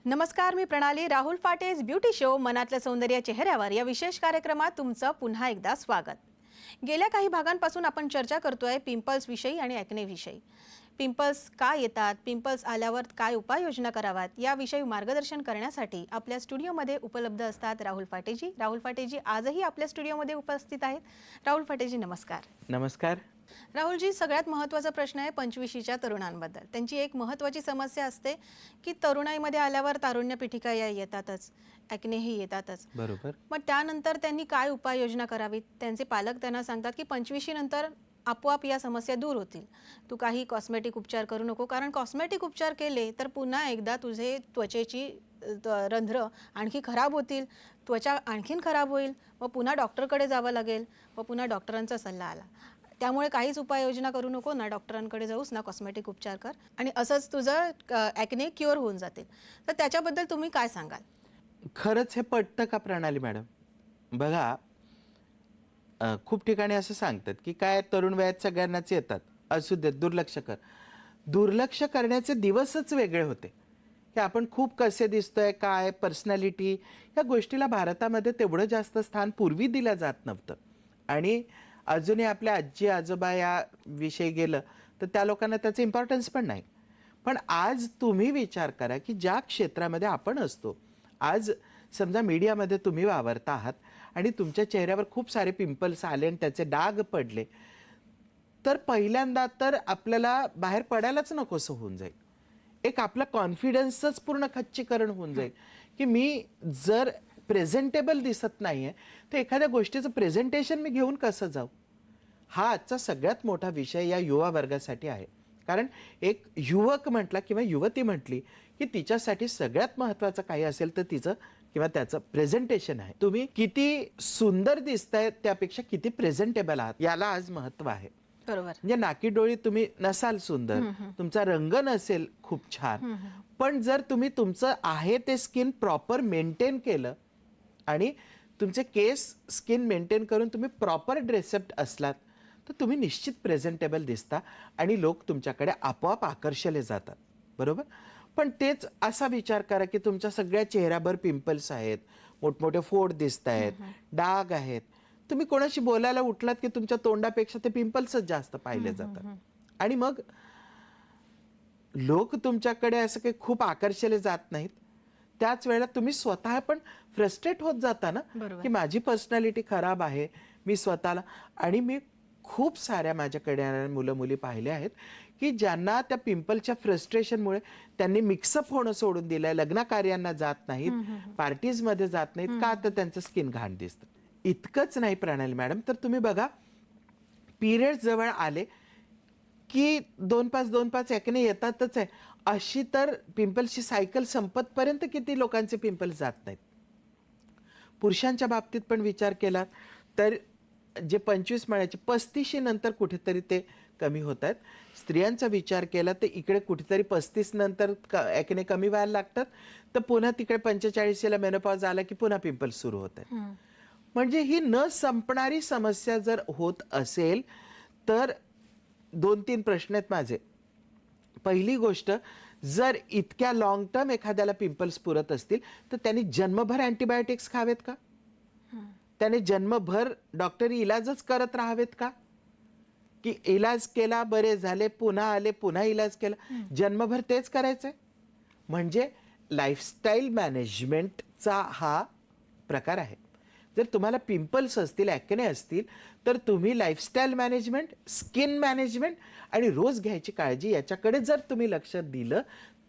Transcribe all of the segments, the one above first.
नमस्कार, मी प्रणाली. Rahul फाटेज beauty show मनातलं सौंदर्य चेहऱ्यावर या विशेष कार्यक्रमात तुमचं पुन्हा एकदा स्वागत. गेल्या काही भागांपासून आपण चर्चा करतोय पिंपल्स विषयी आणि ॲक्ने विषयी. पिंपल्स का येतात, पिंपल्स आल्यावर काय उपाययोजना कराव्यात याविषयी मार्गदर्शन करण्यासाठी आपल्या स्टुडिओमध्ये उपलब्ध असतात राहुल फाटेजी. राहुल फाटेजी आजही आपल्या स्टुडिओमध्ये उपस्थित आहेत. राहुल फाटेजी, नमस्कार. नमस्कार. राहुलजी, सगळ्यात महत्त्वाचा प्रश्न आहे 25शीच्या तरुणांबद्दल. त्यांची एक महत्त्वाची समस्या असते की तरुणाईमध्ये आल्यावर तारुण्य पिठिका या येतातच, ॲक्नेही येतातच. बरोबर. मग त्यानंतर त्यांनी काय उपाययोजना करावीत? त्यांचे पालक त्यांना सांगतात की 25शी नंतर आपोआप या समस्या दूर होतील, तू काही कॉस्मेटिक उपचार करू नको, कारण कॉस्मेटिक उपचार केले तर पुन्हा एकदा तुझे त्वचेची रंध्र आणखी खराब होतील, त्वचा आणखीन खराब होईल, मग पुन्हा डॉक्टरकडे जावं लागेल, व पुन्हा डॉक्टरांचा सल्ला आला. त्यामुळे काहीच उपाययोजना करू नको, ना डॉक्टरांकडे जाऊस ना कॉस्मेटिक उपचार कर, आणि असंच तुझं ॲक्ने क्युअर होऊन जातील. तर त्याच्याबद्दल तुम्ही काय सांगाल? खरंच हे पटतं का प्रणाली मॅडम? बघा, खूप ठिकाणी असं सांगतात की काय तरुण वयात सगळ्यांनाच येतात, असू देत, दुर्लक्ष कर. दुर्लक्ष करण्याचे दिवसच वेगळे होते की आपण खूप कसे दिसतोय, काय पर्सनॅलिटी, या गोष्टीला भारतामध्ये तेवढं जास्त स्थान पूर्वी दिलं जात नव्हतं. आणि अजूनही आपल्या आजी आजोबा या विषयी गेलं तर त्या लोकांना त्याचं इम्पॉर्टन्स पण नाही. पण आज तुम्ही विचार करा की ज्या क्षेत्रामध्ये आपण असतो, आज समजा मीडियामध्ये तुम्ही वावरता आहात आणि तुमच्या चेहऱ्यावर खूप सारे पिंपल्स आले आणि त्याचे डाग पडले, तर पहिल्यांदा तर आपल्याला बाहेर पडायलाच नकोसं होऊन जाईल. एक आपला कॉन्फिडन्सच पूर्ण खच्चीकरण होऊन जाईल की मी जर प्रेझेंटेबल दिसत नाहीये तर एखाद्या गोष्टीचं प्रेझेंटेशन मी घेऊन कसं जाऊ. हा आजचा सगळ्यात मोठा विषय या युवा वर्गासाठी आहे. कारण एक युवक म्हटला किंवा युवती म्हटली की तिच्यासाठी सगळ्यात महत्त्वाचं काही असेल तर तिचं किंवा त्याचं प्रेझेंटेशन आहे. तुम्ही किती सुंदर दिसताय त्यापेक्षा किती प्रेझेंटेबल आहात याला आज महत्त्व आहे. बरोबर. म्हणजे नाकी डोळी तुम्ही नसाल सुंदर, तुमचा रंग नसेल खूप छान, पण जर तुम्ही तुमचं आहे ते स्किन प्रॉपर मेंटेन केलं आणि तुमचे केस स्किन मेंटेन करून तुम्ही प्रॉपर ड्रेसअप असलात तर तुम्ही निश्चित प्रेझेंटेबल दिसता आणि लोक तुमच्याकडे आपोआप आकर्षले जातात. बरोबर. पण तेच असा विचार करा की तुमच्या सगळ्या चेहऱ्याभर पिंपल्स आहेत, मोठमोठे फोड दिसत आहेत, डाग आहेत, तुम्ही कोणाशी बोलायला उठलात की तुमच्या तोंडापेक्षा ते पिंपल्सच जास्त पाहिले जातात. आणि मग लोक तुमच्याकडे असं काही खूप आकर्षले जात नाहीत. त्याच वेळेला तुम्ही स्वतः पण फ्रस्ट्रेट होत जाता ना की माझी पर्सनॅलिटी खराब आहे, मी स्वतःला. आणि मी खूप साऱ्या माझ्याकडे मुलं मुली पाहिले आहेत की ज्यांना त्या पिंपलच्या फ्रस्ट्रेशनमुळे त्यांनी मिक्सअप होणं सोडून दिलंय, लग्न कार्यांना जात नाहीत, पार्टीजमध्ये जात नाहीत, का तर त्यांचं स्किन घाण दिसतं. इतकंच नाही प्रणाली मॅडम, तर तुम्ही बघा, पिरियड्स जवळ आले की 2-5 ॲक्ने येतातच आहे. अशी तर पिंपल्सची सायकल संपतपर्यंत किती लोकांचे पिंपल्स जात नाहीत. पुरुषांच्या बाबतीत पण विचार केला तर जे 25 म्हणायचे 35शी नंतर कुठेतरी ते कमी होत आहेत. स्त्रियांचा विचार केला तर इकडे कुठेतरी 35 नंतर ॲक्ने कमी व्हायला लागतात, तर पुन्हा तिकडे 45ला मेनोपॉज आला की पुन्हा पिंपल्स सुरू होत आहेत. म्हणजे ही न संपणारी समस्या जर होत असेल तर 2-3 प्रश्न आहेत माझे. पहिली गोष्ट, जर इतक्या लॉंग टर्म एखाद्याला पिंपल्स पुरत असतील तर त्यांनी जन्मभर अँटीबायोटिक्स खावेत का? त्याने जन्मभर डॉक्टरी इलाजच करत राहावेत का? की इलाज केला, बरे झाले, पुन्हा आले, पुन्हा इलाज केला, जन्मभर तेच करायचंय? म्हणजे लाईफस्टाईल मॅनेजमेंटचा हा प्रकार आहे. जर तुम्हाला पिंपल्स असतील, ॲक्ने असतील, तर तुम्ही लाईफस्टाईल मॅनेजमेंट, स्किन मॅनेजमेंट आणि रोज घ्यायची काळजी याच्याकडे जर तुम्ही लक्ष दिलं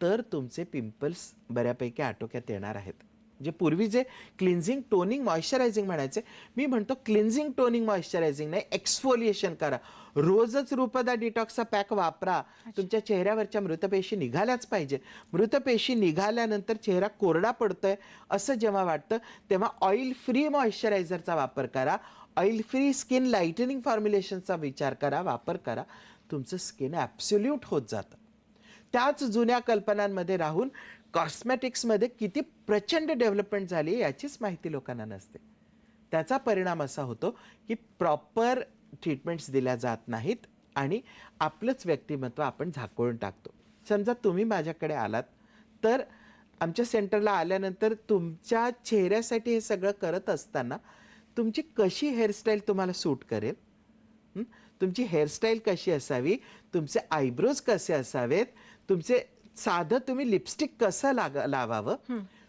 तर तुमचे पिंपल्स बऱ्यापैकी आटोक्यात येणार आहेत. जे पूर्वी जे क्लिन्झिंग, टोनिंग, मॉइश्चरायझिंग म्हणायचे, मी म्हणतो क्लिन्झिंग, टोनिंग, मॉइश्चरायझिंग नाही, एक्सफोलिएशन करा. रोजच रूपदा डिटॉक्सचा पॅक वापरा. तुमच्या चेहऱ्यावरच्या मृतपेशी निघाल्याच पाहिजे. मृतपेशी निघाल्यानंतर चेहरा कोरडा पडतोय असं जेव्हा वाटतं तेव्हा ऑइल फ्री मॉइश्चरायझरचा वापर करा. ऑइल फ्री स्किन लाईटनिंग फॉर्म्युलेशनचा विचार करा, वापर करा. तुमचं स्किन ॲब्सोल्यूट होत जातं. त्याच जुन्या कल्पनांमध्ये राहून कॉस्मेटिक्समध्ये किती प्रचंड डेव्हलपमेंट झाली याचीच माहिती लोकांना नसते. त्याचा परिणाम असा होतो की प्रॉपर ट्रीटमेंट्स दिल्या जात नाहीत आणि आपलंच व्यक्तिमत्व आपण झाकळून टाकतो. समजा तुम्ही माझ्याकडे आलात तर आमच्या सेंटरला आल्यानंतर तुमच्या चेहऱ्यासाठी हे सगळं करत असताना तुमची कशी हेअरस्टाईल तुम्हाला सूट करेल, तुमची हेअरस्टाईल कशी असावी, तुमचे आयब्रोज कसे असावेत, तुमचे साधं तुम्ही लिपस्टिक कसं लावावं,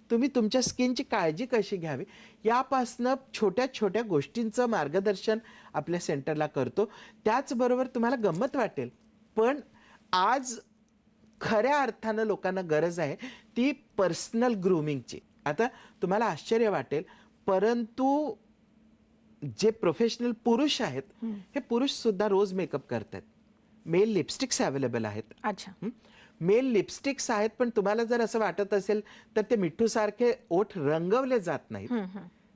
तुम्ही तुमच्या स्किनची काळजी कशी घ्यावी, यापासनं छोट्या छोट्या गोष्टींचं मार्गदर्शन आपल्या सेंटरला करतो. त्याचबरोबर तुम्हाला गंमत वाटेल, पण आज खऱ्या अर्थानं लोकांना गरज आहे ती पर्सनल ग्रूमिंगची. आता तुम्हाला आश्चर्य वाटेल, परंतु जे प्रोफेशनल पुरुष आहेत हे पुरुष सुद्धा रोज मेकअप करतात. मेल लिपस्टिक्स अवेलेबल आहेत. अच्छा. मेल लिपस्टिक्स आहेत, पण तुम्हाला जर असं वाटत असेल तर ते मिठू सारखे ओठ रंगवले जात नाहीत.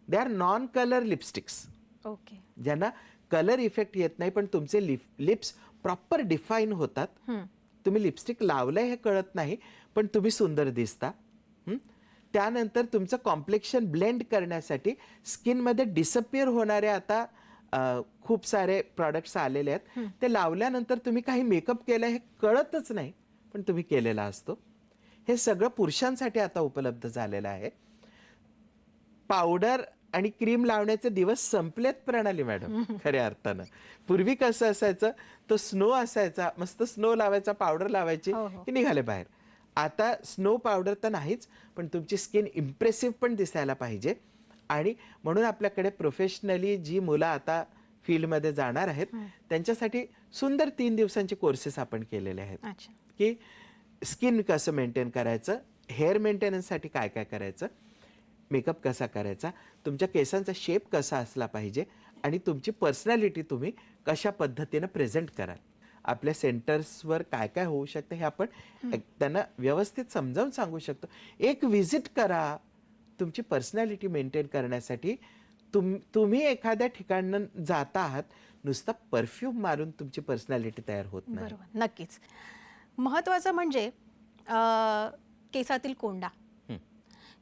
They are non colour lipsticks. Okay. ज्यांना कलर इफेक्ट येत नाही, पण तुमचे लिप्स प्रॉपर डिफाईन होतात. तुम्ही लिपस्टिक लावलंय हे कळत नाही, पण तुम्ही सुंदर दिसता. त्यानंतर तुमचं कॉम्प्लेक्शन ब्लेंड करण्यासाठी स्किनमध्ये डिसअपिअर होणारे आता खूप सारे प्रॉडक्ट्स आलेले आहेत. ते लावल्यानंतर तुम्ही काही मेकअप केलं हे कळतच नाही, पण तुम्ही केलेला असतो. हे सगळं पुरुषांसाठी आता उपलब्ध झालेलं आहे. पावडर आणि क्रीम लावण्याचे दिवस संपलेत प्रणाली मॅडम. खऱ्या अर्थानं पूर्वी कसं असायचं, तो स्नो असायचा, मस्त स्नो लावायचा, पावडर लावायची की निघाले बाहेर. आता स्नो पावडर तर नाहीच, पण तुमची स्किन इम्प्रेसिव्ह पण दिसायला पाहिजे. आणि म्हणून आपल्याकडे प्रोफेशनली जी मुलं आता फील्डमध्ये जाणार आहेत त्यांच्यासाठी सुंदर 3 दिवसांचे कोर्सेस आपण केलेले आहेत. की स्किन कसं मेंटेन करायचं, हेअर मेंटेनन्ससाठी काय काय करायचं, मेकअप कसा करायचा, तुमच्या केसांचा शेप कसा असला पाहिजे, आणि तुमची पर्सनॅलिटी तुम्ही कशा पद्धतीनं प्रेझेंट कराल. आपल्या सेंटर्सवर काय काय होऊ शकतं हे आपण त्यांना व्यवस्थित समजावून सांगू शकतो. एक व्हिजिट करा तुमची पर्सनॅलिटी मेंटेन करण्यासाठी. तुम्ही एखाद्या ठिकाणं जाता आहात, नुसता परफ्यूम मारून तुमची पर्सनॅलिटी तयार होत नाही. बरोबर, नक्कीच. महत्त्वाचं म्हणजे केसातील कोंडा.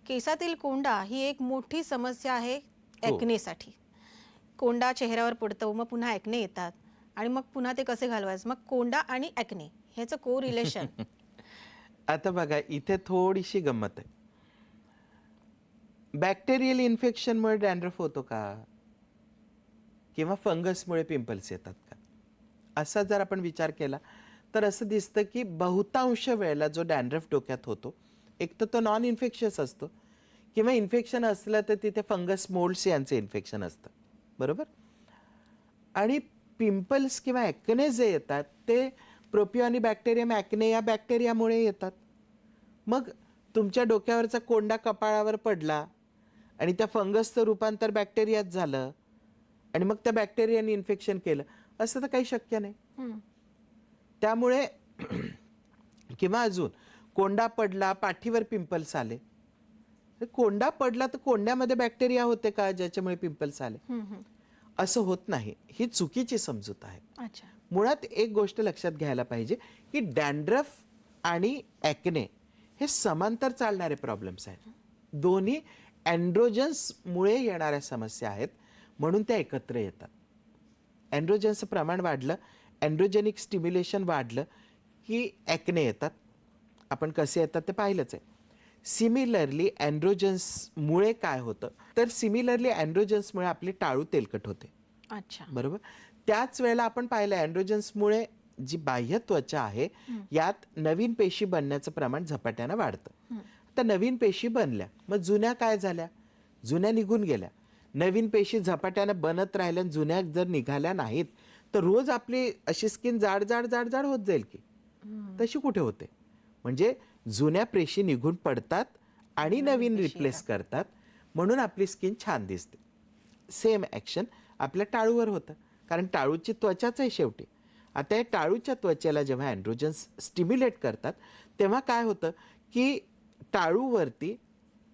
केसातील कोंडा ही एक मोठी समस्या आहे ॲक्नेसाठी. कोंडा चेहऱ्यावर पडतो, मग पुन्हा ॲक्ने येतात, आणि मग पुन्हा ते कसे घालवायचं. मग कोंडा आणि ॲक्ने ह्याचं को रिलेशन. आता बघा, इथे थोडीशी गंमत आहे. बॅक्टेरियल इन्फेक्शनमुळे डॅन्ड्रफ होतो का, किंवा फंगसमुळे पिंपल्स येतात का, असा जर आपण विचार केला तर असं दिसतं की बहुतांश वेळेला जो डॅन्ड्रफ डोक्यात होतो, एक तर तो नॉन इन्फेक्शियस असतो, किंवा इन्फेक्शन असलं तर तिथे फंगस मोल्ड्स यांचे इन्फेक्शन असतं. बरोबर. आणि पिंपल्स किंवा ॲक्ने जे येतात ते प्रोपिओनी बॅक्टेरियम ॲक्ने या बॅक्टेरियामुळे येतात. मग तुमच्या डोक्यावरचा कोंडा कपाळावर पडला आणि त्या फंगसचं रूपांतर बॅक्टेरियात झालं, आणि मग त्या बॅक्टेरियाने इन्फेक्शन केलं, असं तर काही शक्य नाही. त्यामुळे किंवा अजून कोंडा पडला, पाठीवर पिंपल्स आले. कोंडा पडला तर कोंड्यामध्ये बॅक्टेरिया होते का ज्याच्यामुळे पिंपल्स आले, असं होत नाही. ही चुकीची समजूत आहे. मुळात एक गोष्ट लक्षात घ्यायला पाहिजे की डॅन्ड्रफ आणि ॲक्ने हे समांतर चालणारे प्रॉब्लेम्स आहेत. दोन्ही अँड्रोजन्समुळे येणाऱ्या समस्या आहेत, म्हणून त्या एकत्र येतात. अँड्रोजन्सचं प्रमाण वाढलं, अँड्रोजेनिक स्टिम्युलेशन वाढलं की ॲक्ने येतात. आपण कसे येतात ते पाहिलंच आहे. सिमिलरली अँड्रोजन्समुळे काय होतं, तर सिमिलरली अँड्रोजन्समुळे आपली टाळू तेलकट होते. बरोबर. त्याच वेळेला आपण पाहिलं अँड्रोजन्समुळे जी बाह्य त्वचा आहे यात नवीन पेशी बनण्याचं प्रमाण झपाट्यानं वाढतं. तर नवीन पेशी बनल्या, मग जुन्या काय झाल्या, जुन्या निघून गेल्या. नवीन पेशी झपाट्यानं बनत राहिल्या, जुन्या जर निघाल्या नाहीत तर रोज आपली अशी स्किन जाड जाड जाड जाड होत जाईल की, तशी कुठे होते. म्हणजे जुन्या पेशी निघून पडतात आणि नवीन रिप्लेस करतात, म्हणून आपली स्किन छान दिसते. सेम ॲक्शन आपल्या टाळूवर होतं, कारण टाळूची त्वचाच आहे शेवटी. आता या टाळूच्या त्वचेला जेव्हा अँड्रोजन्स स्टिम्युलेट करतात तेव्हा काय होतं की टाळूवरती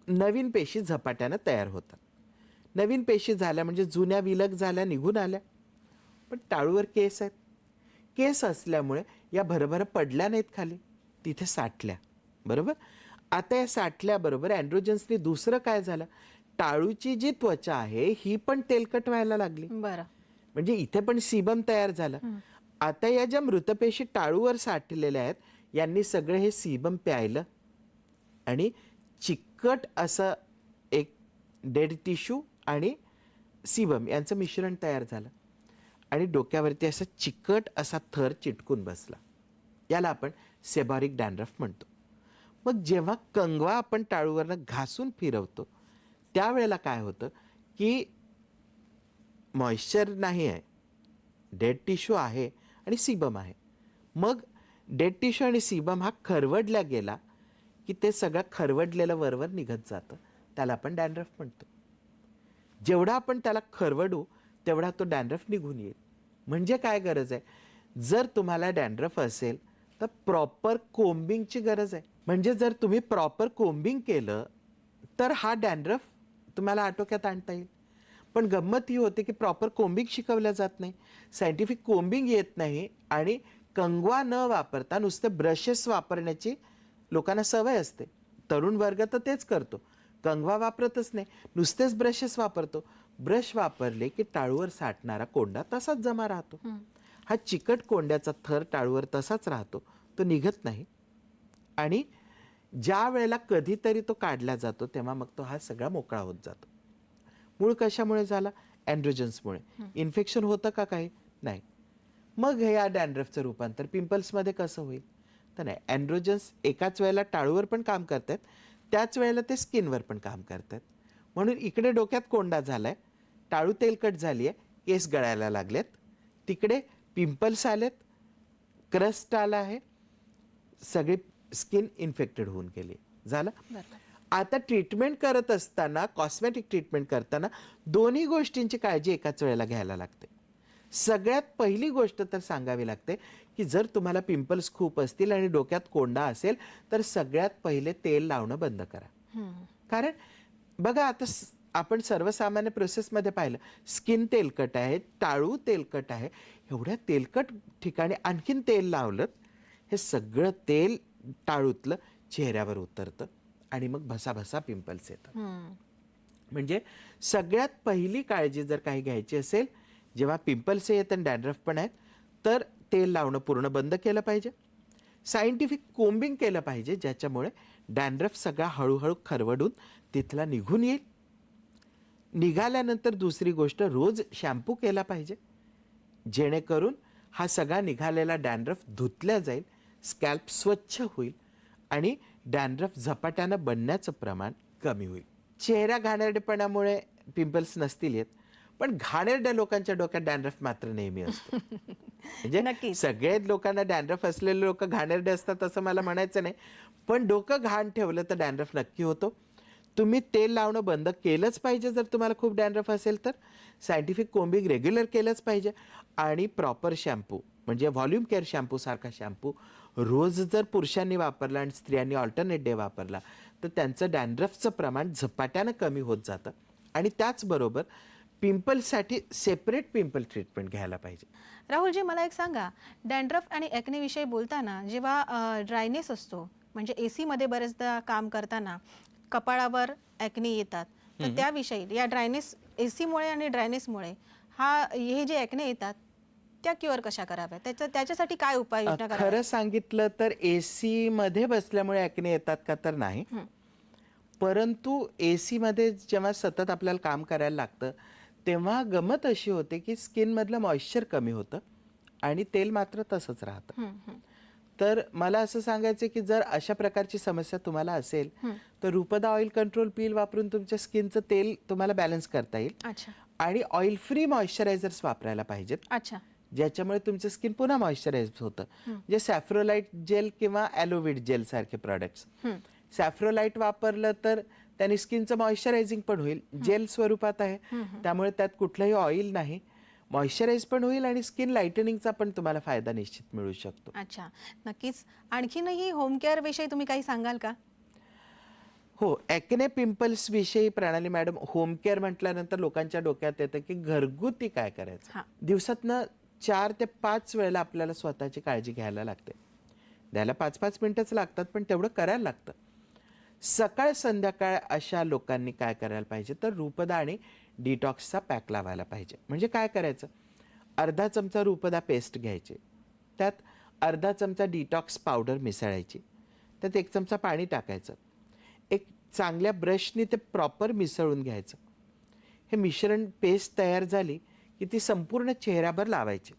नवीन पेशी झपाट्यानं तयार होतात. नवीन पेशी झाल्या म्हणजे जुन्या विलग झाल्या, निघून आल्या. पण टाळूवर केस आहेत. केस असल्यामुळे या भरभर पडल्या नाहीत खाली, तिथे साठल्या. बरोबर. आता या साठल्याबरोबर अँड्रोजन्सनी दुसरं काय झालं, टाळूची जी त्वचा आहे ही पण तेलकट व्हायला लागली. म्हणजे इथे पण सीबम तयार झालं. आता या ज्या मृतपेशी टाळूवर साठलेल्या आहेत यांनी सगळं हे सीबम प्यायलं आणि चिकट असं एक डेड टिश्यू आणि सीबम यांचं मिश्रण तयार झालं आणि डोक्यावरती असा चिकट असा थर चिटकून बसला. याला आपण सेबॉरिक डॅन्ड्रफ म्हणतो. मग जेव्हा कंगवा आपण टाळूवरनं घासून फिरवतो त्यावेळेला काय होतं की मॉइश्चर नाही आहे, डेड टिश्यू आहे आणि सीबम आहे. मग डेड टिश्यू आणि सीबम हा खरवडला गेला की ते सगळं खरवडलेलं वरवर निघत जातं. त्याला आपण डॅन्ड्रफ म्हणतो. जेवढा आपण त्याला खरवडू तेवढा तो डॅन्ड्रफ निघून येईल. म्हणजे काय गरज आहे, जर तुम्हाला डॅन्ड्रफ असेल तर प्रॉपर कोम्बिंगची गरज आहे. म्हणजे जर तुम्ही प्रॉपर कोम्बिंग केलं तर हा डॅन्ड्रफ तुम्हाला आटोक्यात आणता येईल. पण गंमत ही होते की प्रॉपर कोम्बिंग शिकवलं जात नाही, सायंटिफिक कोम्बिंग येत नाही आणि कंगवा न वापरता नुसते ब्रशेस वापरण्याची लोकांना सवय असते. तरुण वर्ग तर तेच करतो, कंगवा वापरतच नाही, नुसतेच ब्रशेस वापरतो. ब्रश वापरले की टाळूवर साठणारा कोंडा तसाच जमा राहतो. हा चिकट कोंड्याचा थर टाळूवर तसाच राहतो, तो निघत नाही. आणि ज्या वेळेला कधीतरी तो काढला जातो तेव्हा मग तो हा सगळा मोकळा होत जातो. मूळ कशामुळे झाला? अँड्रोजन्समुळे. इन्फेक्शन होतं का काही? नाही. मग हे या डॅन्ड्रफचं रूपांतर पिंपल्समध्ये कसं होईल? तर नाही, अँड्रोजन्स एकाच वेळेला टाळूवर पण काम करतात, त्याच वेळेला ते स्किनवर पण काम करतात. म्हणून इकडे डोक्यात कोंडा झालाय, टाळू तेलकट झाली आहे, केस गळायला लागलेत, तिकडे पिंपल्स आलेत, क्रस्ट आला आहे, सगळी स्किन इन्फेक्टेड होऊन गेली. झालं. आता ट्रीटमेंट करत असताना, कॉस्मेटिक ट्रीटमेंट करताना दोन्ही गोष्टींची काळजी एकाच वेळेला घ्यायला लागते. सगळ्यात पहिली गोष्ट तर सांगावी लागते की जर तुम्हाला पिंपल्स खूप असतील आणि डोक्यात कोंडा असेल तर सगळ्यात पहिले तेल लावणं बंद करा. कारण बघा, आता आपण सर्वसामान्य प्रोसेसमध्ये पाहिलं, स्किन तेलकट आहे, टाळू तेलकट आहे, एवढ्या तेलकट ठिकाणी आणखीन तेल लावलं, हे सगळं तेल टाळूतलं चेहऱ्यावर उतरतं आणि मग भसाभसा पिंपल्स येतात. म्हणजे सगळ्यात पहिली काळजी जर काही घ्यायची असेल, जेव्हा पिंपल्स येत आणि डॅन्ड्रफ पण आहेत, तर तेल लावणं पूर्ण बंद केलं पाहिजे. सायंटिफिक कोम्बिंग केलं पाहिजे, ज्याच्यामुळे डॅन्ड्रफ सगळा हळूहळू खरवडून तिथला निघून येईल. निघाल्यानंतर दुसरी गोष्ट, रोज शॅम्पू केला पाहिजे, जेणेकरून हा सगळा निघालेला डॅन्ड्रफ धुतला जाईल, स्कॅल्प स्वच्छ होईल आणि डॅन्ड्रफ झपाट्यानं बनण्याचं प्रमाण कमी होईल. चेहरा घाणेरडेपणामुळे पिंपल्स नसतील येत, पण घाणेरड्या लोकांच्या डोक्यात डॅन्ड्रफ मात्र नेहमी असतो. म्हणजे सगळे लोकांना डॅन्ड्रफ असलेले लोक घाणेरडे असतात असं मला म्हणायचं नाही, पण डोकं घाण ठेवलं तर डॅन्ड्रफ नक्की होतो. तुम्ही तेल लावणं बंद केलंच पाहिजे जर तुम्हाला खूप डॅन्ड्रफ असेल तर. सायंटिफिक कोम्बिंग रेग्युलर केलंच पाहिजे आणि प्रॉपर शॅम्पू म्हणजे व्हॉल्यूम केअर शॅम्पू सारखा शॅम्पू रोज जर पुरुषांनी वापरला आणि स्त्रियांनी ऑल्टरनेट डे वापरला तर त्यांचं डॅन्ड्रफचं प्रमाण झपाट्यानं कमी होत जातं. आणि त्याचबरोबर पिंपल्ससाठी सेपरेट पिंपल ट्रीटमेंट घ्यायला पाहिजे. राहुलजी, मला एक सांगा, डॅन्ड्रफ आणि ॲक्ने विषयी बोलताना जेव्हा ड्रायनेस असतो, म्हणजे AC मध्ये बरेचदा काम करताना कपाळावर ॲक्ने येतात, तर त्याविषयी या ड्रायनेस AC मुळे आणि ड्रायनेसमुळे हे जे ॲक्ने येतात त्या क्युअर कशा कराव्या, त्याच्यासाठी काय उपाययोजना कराव्या? खरं सांगितलं तर AC मध्ये बसल्यामुळे ॲक्ने येतात का तर नाही, परंतु AC मध्ये जेव्हा सतत आपल्याला काम करायला लागतं तेव्हा गमत अशी होते की स्किनमधलं मॉइश्चर कमी होतं आणि तेल मात्र तसंच राहतं. तर मला असं सांगायचं की जर अशा प्रकारची समस्या तुम्हाला असेल तर रूपदा ऑइल कंट्रोल पील वापरून तुमच्या स्किनचं तेल तुम्हाला बॅलन्स करता येईल. आणि ऑइल फ्री मॉइश्चरायझर्स वापरायला पाहिजेत, ज्याच्यामुळे तुमचं स्किन पुन्हा मॉइश्चराइज होतं. म्हणजे सॅफ्रोलाइट जेल किंवा ॲलोवेट जेल सारखे प्रॉडक्ट्स. सॅफ्रोलाइट वापरलं तर त्याने स्किनचं मॉइश्चरायझिंग पण होईल, जेल स्वरूपात आहे, त्यामुळे त्यात कुठलंही ऑइल नाही, मॉइश्चराइज पण होईल आणि स्किन लाइटनिंगचा पण तुम्हाला फायदा निश्चित मिळू शकतो. अच्छा, नक्कीच. आणखीनही होम केअर विषयी तुम्ही काही सांगाल का? हो, ॲक्ने पिंपल्स विषयी प्रणाली मॅडम, होम केअर म्हटल्यानंतर लोकांच्या डोक्यात येतं की घरगुती काय करायचं. दिवसातनं 4 ते 5 वेळेला आपल्याला स्वतःची काळजी घ्यायला लागते. द्यायला 5-5 मिनिटंच लागतात, पण तेवढं करायला लागतं. सकाळ संध्याकाळ अशा लोकांनी काय करायला पाहिजे तर रूपदा आणि डिटॉक्सचा पॅक लावायला पाहिजे. म्हणजे काय करायचं, अर्धा चमचा रूपदा पेस्ट घ्यायची, त्यात अर्धा चमचा डिटॉक्स पावडर मिसळायची, त्यात 1 चमचा पाणी टाकायचं, 1 चांगल्या ब्रशनी ते प्रॉपर मिसळून घ्यायचं. हे मिश्रण पेस्ट तयार झाली की ती संपूर्ण चेहऱ्यावर लावायची.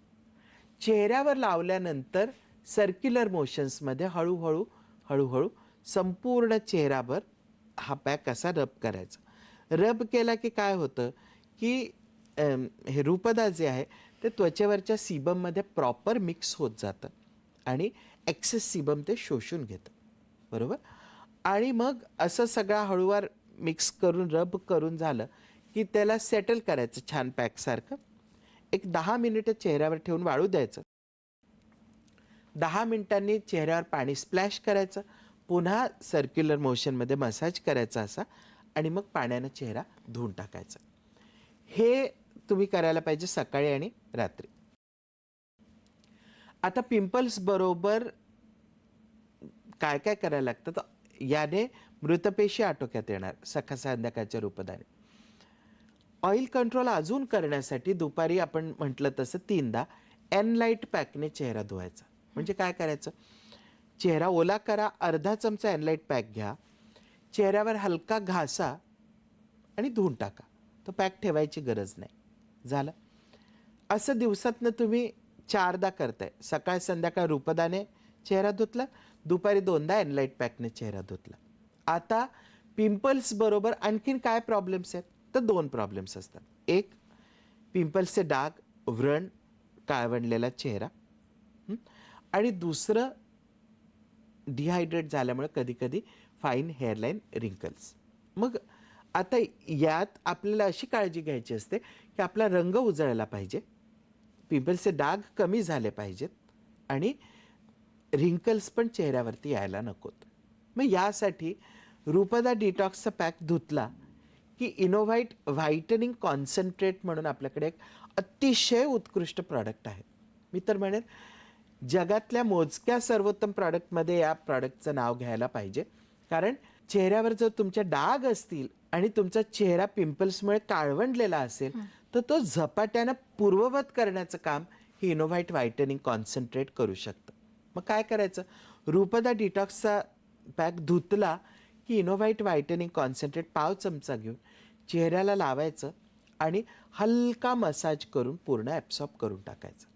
चेहऱ्यावर लावल्यानंतर सर्क्युलर मोशन्समध्ये हळूहळू हळूहळू संपूर्ण चेहऱ्यावर हा पॅक असा रब करायचा. रब केला की काय होतं की हे रूपदा जे आहे ते त्वचेवरच्या सीबममध्ये प्रॉपर मिक्स होत जातं आणि एक्सेस सीबम ते शोषून घेतं, बरोबर. आणि मग असं सगळा हळूवार मिक्स करून रब करून झालं की त्याला सेटल करायचं छान पॅकसारखं. एक 10 मिनिटं चेहऱ्यावर ठेवून वाळू द्यायचं. 10 मिनिटांनी चेहऱ्यावर पाणी स्प्लॅश करायचं, पुन्हा सर्क्युलर मोशनमध्ये मसाज करायचा असा, आणि मग पाण्यानं चेहरा धुवून टाकायचा. हे तुम्ही करायला पाहिजे सकाळी आणि रात्री. आता पिंपल्स बरोबर काय काय करायला लागतं, तर याने मृतपेशी आटोक्यात येणार सकाळ संध्याकाळच्या रूपदाने. ऑइल कंट्रोल अजून करण्यासाठी दुपारी आपण म्हटलं तसं 3दा एनलाइट पॅकने चेहरा धुवायचा. म्हणजे काय करायचं, चेहरा ओला करा, अर्धा चमचा एनलाइट पॅक घ्या, चेहऱ्यावर हलका घासा आणि धुवून टाका. तो पॅक ठेवायची गरज नाही. झालं. असं दिवसातनं तुम्ही 4दा करताय. सकाळ संध्याकाळ रूपदाने चेहरा धुतला, दुपारी 2दा एनलाइट पॅकने चेहरा धुतला. आता पिंपल्स बरोबर आणखीन काय प्रॉब्लेम्स आहेत, तर 2 प्रॉब्लेम्स असतात. एक, पिंपल्सचे डाग, व्रण, काळवंडलेला चेहरा. आणि दुसरं, डिहायड्रेट झाल्यामुळे कधी कधी फाईन हेअरलाईन रिंकल्स. मग आता यात आपल्याला अशी काळजी घ्यायची असते की आपला रंग उजळला पाहिजे, पिंपल्सचे डाग कमी झाले पाहिजेत आणि रिंकल्स पण चेहऱ्यावरती यायला नकोत. मग यासाठी रूपदा डिटॉक्सचा पॅक धुतला की इनोव्हाइट व्हाईटनिंग कॉन्सन्ट्रेट म्हणून आपल्याकडे एक अतिशय उत्कृष्ट प्रॉडक्ट आहे. मी तर म्हणेन जगातल्या मोजक्या सर्वोत्तम प्रॉडक्टमध्ये या प्रॉडक्टचं नाव घ्यायला पाहिजे. कारण चेहऱ्यावर जर तुमचे डाग असतील आणि तुमचा चेहरा पिंपल्समुळे काळवंडलेला असेल तर तो झपाट्यानं पूर्ववत करण्याचं काम ही इनोव्हाइट व्हाईटनिंग कॉन्सन्ट्रेट करू शकतं. मग काय करायचं, रूपदा डिटॉक्सचा पॅक धुतला की इनोव्हाइट व्हाईटनिंग कॉन्सन्ट्रेट पाव चमचा घेऊन चेहऱ्याला लावायचं आणि हलका मसाज करून पूर्ण ॲब्सॉर्ब करून टाकायचं.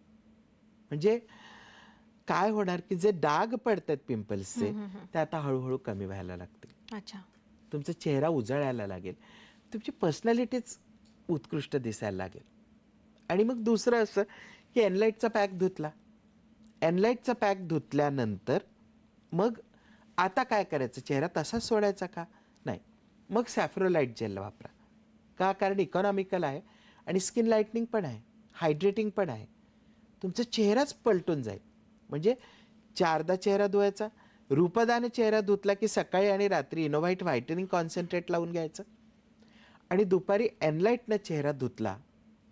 म्हणजे काय होणार की जे डाग पडतात पिंपल्सचे ते आता हळूहळू कमी व्हायला लागतील. अच्छा. तुमचा चेहरा उजळायला लागेल, तुमची पर्सनॅलिटीच उत्कृष्ट दिसायला लागेल. आणि मग दुसरं असं की एनलाइटचा पॅक धुतला, एनलाइटचा पॅक धुतल्यानंतर मग आता काय करायचं, चेहरा तसाच सोडायचा का, नाही, मग सॅफ्रोलाइट जेल वापरा. का, कारण इकॉनॉमिकल आहे आणि स्किन लाईटनिंग पण आहे, हायड्रेटिंग पण आहे. तुमचा चेहराच पलटून जाईल. म्हणजे 4दा चेहरा धुवायचा, रूपदाने चेहरा धुतला की सकाळी आणि रात्री इनोव्हाइट व्हाईटनिंग कॉन्सन्ट्रेट लावून घ्यायचं आणि दुपारी एनलाइटनं चेहरा धुतला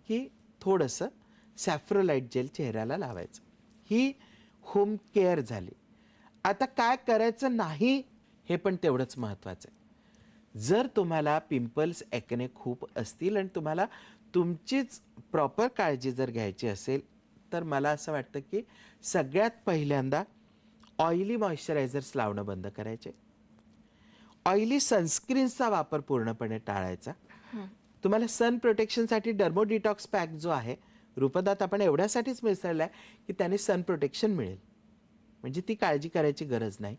की थोडंसं सॅफ्रोलाइट जेल चेहऱ्याला लावायचं. ही होम केअर झाली. आता काय करायचं नाही हे पण तेवढंच महत्त्वाचं आहे. जर तुम्हाला पिंपल्स, ॲक्ने खूप असतील आणि तुम्हाला तुमचीच प्रॉपर काळजी जर घ्यायची असेल तर मला असं वाटतं की सगळ्यात पहिल्यांदा ऑइली मॉइश्चरायझर्स लावणं बंद करायचे. ऑइली सनस्क्रीन्सचा वापर पूर्णपणे टाळायचा. तुम्हाला सन प्रोटेक्शनसाठी डर्मो डिटॉक्स पॅक जो आहे रूपदात आपण एवढ्यासाठीच मिसळला आहे की त्याने सन प्रोटेक्शन मिळेल, म्हणजे ती काळजी करायची गरज नाही.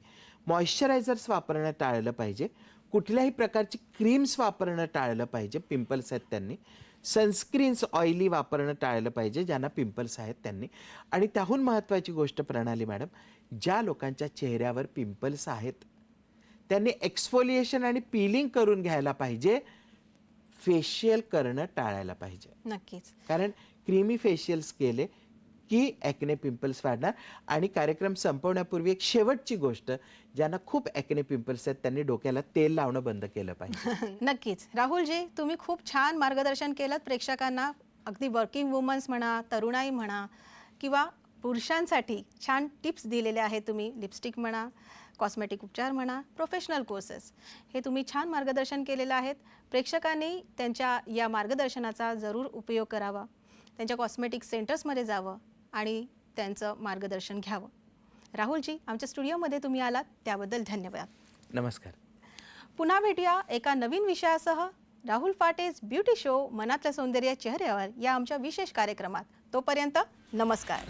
मॉइश्चरायझर्स वापरणं टाळलं पाहिजे, कुठल्याही प्रकारची क्रीम्स वापरणं टाळलं पाहिजे पिंपल्स आहेत त्यांनी, सनस्क्रीन्स ऑइली वापरणं टाळलं पाहिजे ज्यांना पिंपल्स आहेत त्यांनी. आणि त्याहून महत्त्वाची गोष्ट प्रणाली मॅडम, ज्या लोकांच्या चेहऱ्यावर पिंपल्स आहेत त्यांनी एक्सफोलिएशन आणि पीलिंग करून घ्यायला पाहिजे, फेशियल करणं टाळायला पाहिजे. नक्कीच. कारण क्रीमी फेशियल्स केले की ॲक्ने पिंपल्स वाढणार. आणि कार्यक्रम संपवण्यापूर्वी एक शेवटची गोष्ट, ज्यांना खूप ॲक्ने पिंपल्स आहेत त्यांनी डोक्याला तेल लावणं बंद केलं पाहिजे. नक्कीच. राहुलजी, तुम्ही खूप छान मार्गदर्शन केलं प्रेक्षकांना. अगदी वर्किंग वुमन्स म्हणा, तरुणाई म्हणा किंवा पुरुषांसाठी छान टिप्स दिलेल्या आहेत तुम्ही. लिपस्टिक म्हणा, कॉस्मेटिक उपचार म्हणा, प्रोफेशनल कोर्सेस, हे तुम्ही छान मार्गदर्शन केलेलं आहेत. प्रेक्षकांनी त्यांच्या या मार्गदर्शनाचा जरूर उपयोग करावा, त्यांच्या कॉस्मेटिक सेंटर्समध्ये जावं आणि त्यांचं मार्गदर्शन घ्यावं. राहुलजी, आमच्या स्टुडिओमध्ये तुम्ही आलात त्याबद्दल धन्यवाद. नमस्कार. पुन्हा भेटूया एका नवीन विषयासह राहुल फाटेज ब्युटी शो मनातलं सौंदर्य चेहऱ्यावर या आमच्या विशेष कार्यक्रमात. तोपर्यंत नमस्कार.